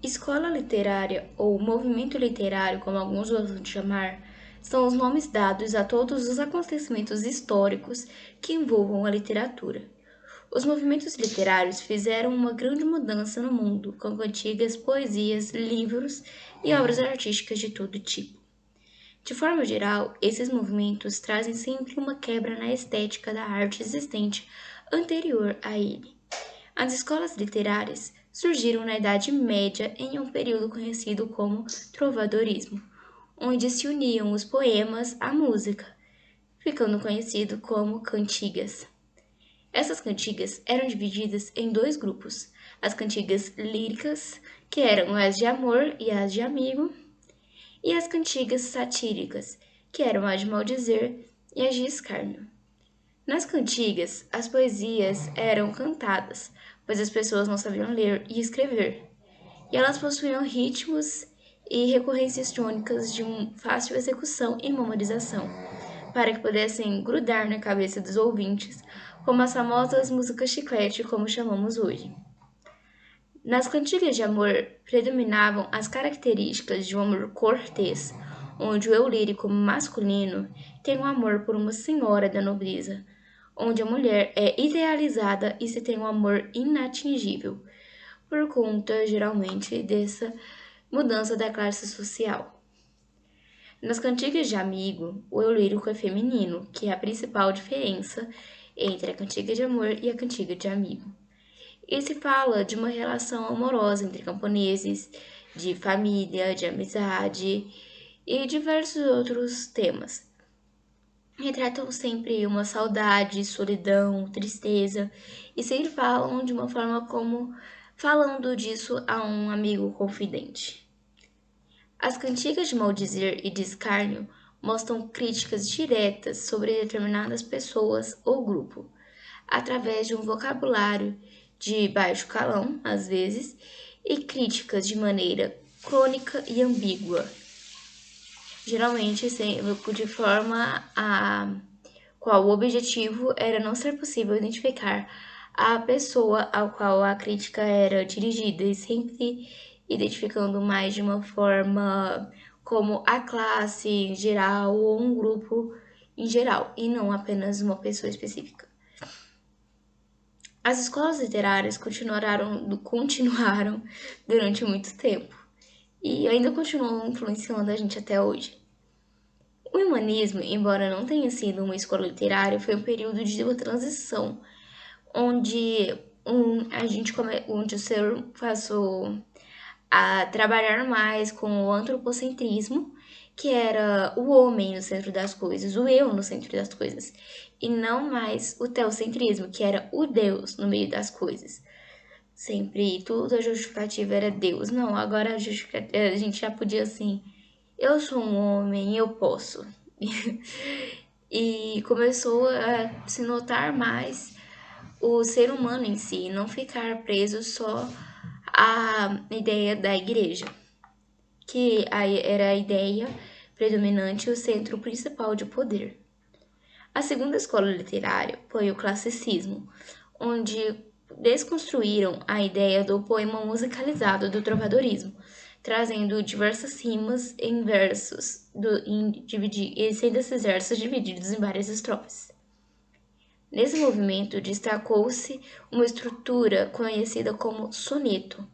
Escola literária, ou movimento literário, como alguns gostam de chamar, são os nomes dados a todos os acontecimentos históricos que envolvam a literatura. Os movimentos literários fizeram uma grande mudança no mundo, com cantigas, poesias, livros e obras artísticas de todo tipo. De forma geral, esses movimentos trazem sempre uma quebra na estética da arte existente anterior a ele. As escolas literárias surgiram na Idade Média em um período conhecido como trovadorismo, onde se uniam os poemas à música, ficando conhecido como cantigas. Essas cantigas eram divididas em dois grupos: as cantigas líricas, que eram as de amor e as de amigo, e as cantigas satíricas, que eram as de maldizer e as de escárnio. Nas cantigas, as poesias eram cantadas, pois as pessoas não sabiam ler e escrever, e elas possuíam ritmos e recorrências tônicas de fácil execução e memorização, para que pudessem grudar na cabeça dos ouvintes, como as famosas músicas chiclete, como chamamos hoje. Nas cantigas de amor predominavam as características de um amor cortês, onde o eu lírico masculino tem um amor por uma senhora da nobreza, onde a mulher é idealizada e se tem um amor inatingível, por conta, geralmente, dessa mudança da classe social. Nas cantigas de amigo, o eu lírico é feminino, que é a principal diferença entre a cantiga de amor e a cantiga de amigo. E se fala de uma relação amorosa entre camponeses, de família, de amizade e diversos outros temas. Retratam sempre uma saudade, solidão, tristeza e sempre falam de uma forma como falando disso a um amigo confidente. As cantigas de maldizer e de escárnio mostram críticas diretas sobre determinadas pessoas ou grupo, através de um vocabulário de baixo calão, às vezes, e críticas de maneira crônica e ambígua, geralmente de forma a qual o objetivo era não ser possível identificar a pessoa ao qual a crítica era dirigida e sempre identificando mais de uma forma como a classe em geral ou um grupo em geral e não apenas uma pessoa específica. As escolas literárias continuaram durante muito tempo e ainda continuam influenciando a gente até hoje. O humanismo, embora não tenha sido uma escola literária, foi um período de uma transição, onde onde o ser passou a trabalhar mais com o antropocentrismo, que era o homem no centro das coisas, o eu no centro das coisas, e não mais o teocentrismo, que era o Deus no meio das coisas. Sempre tudo a justificativa era Deus. Não, agora a gente já podia assim, eu sou um homem, eu posso. E começou a se notar mais o ser humano em si, não ficar preso só à ideia da igreja, que era a ideia predominante e o centro principal de poder. A segunda escola literária foi o classicismo, onde desconstruíram a ideia do poema musicalizado do trovadorismo, trazendo diversas rimas em versos, e sendo esses versos divididos em várias estrofes. Nesse movimento destacou-se uma estrutura conhecida como soneto.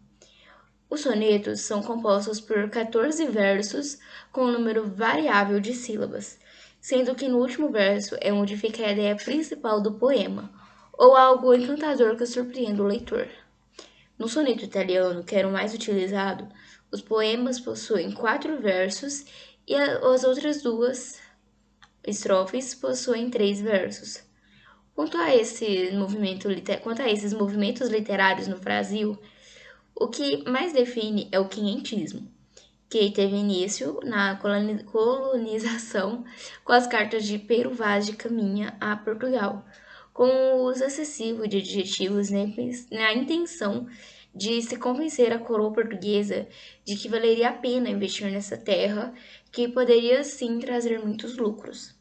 Os sonetos são compostos por 14 versos com um número variável de sílabas, sendo que no último verso é onde fica a ideia principal do poema, ou algo encantador que surpreende o leitor. No soneto italiano, que era o mais utilizado, os poemas possuem 4 versos e as outras duas estrofes possuem 3 versos. Quanto a esses movimentos literários no Brasil, o que mais define é o quinhentismo, que teve início na colonização com as cartas de Pero Vaz de Caminha a Portugal, com o uso excessivo de adjetivos na intenção de se convencer a coroa portuguesa de que valeria a pena investir nessa terra, que poderia sim trazer muitos lucros.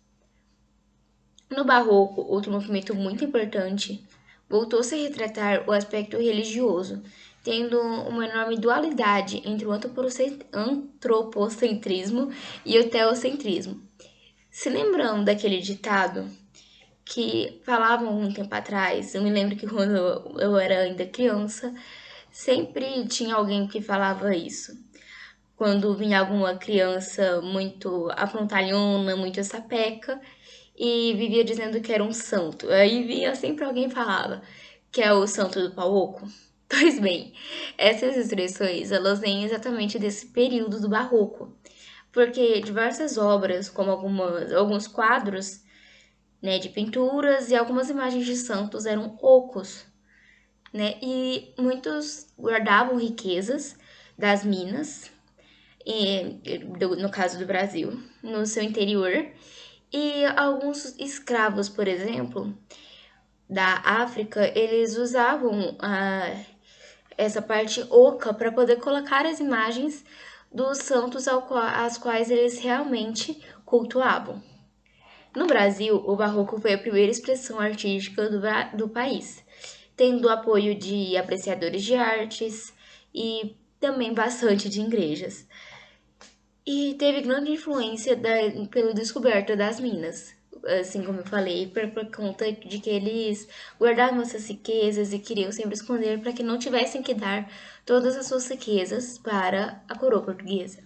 No Barroco, outro movimento muito importante, voltou-se a retratar o aspecto religioso, tendo uma enorme dualidade entre o antropocentrismo e o teocentrismo. Se lembram daquele ditado que falavam um tempo atrás? Eu me lembro que quando eu era ainda criança, sempre tinha alguém que falava isso. Quando vinha alguma criança muito afrontalhona, muito sapeca, e vivia dizendo que era um santo. Aí vinha sempre alguém e falava que é o santo do pau oco. Pois bem, essas expressões, elas vêm exatamente desse período do barroco, porque diversas obras, como alguns quadros, né, de pinturas e algumas imagens de santos eram ocos, né, e muitos guardavam riquezas das minas, no caso do Brasil, no seu interior, e alguns escravos, por exemplo, da África, eles usavam essa parte oca para poder colocar as imagens dos santos às quais eles realmente cultuavam. No Brasil, o barroco foi a primeira expressão artística do país, tendo o apoio de apreciadores de artes e também bastante de igrejas. E teve grande influência pela descoberta das minas, assim como eu falei, por conta de que eles guardavam essas riquezas e queriam sempre esconder para que não tivessem que dar todas as suas riquezas para a coroa portuguesa.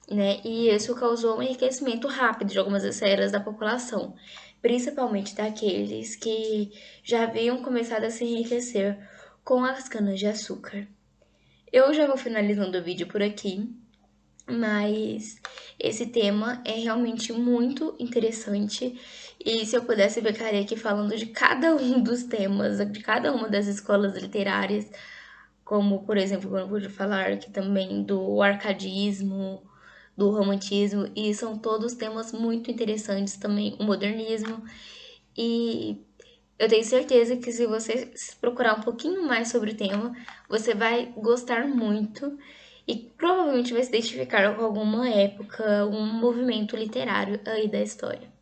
Né? E isso causou um enriquecimento rápido de algumas esferas da população, principalmente daqueles que já haviam começado a se enriquecer com as canas-de-açúcar. Eu já vou finalizando o vídeo por aqui, mas esse tema é realmente muito interessante e se eu pudesse eu ficaria aqui falando de cada um dos temas, de cada uma das escolas literárias, como por exemplo, eu pude falar aqui também do arcadismo, do romantismo, e são todos temas muito interessantes também, o modernismo, e eu tenho certeza que se você procurar um pouquinho mais sobre o tema, você vai gostar muito e provavelmente vai se identificar com alguma época, um movimento literário aí da história.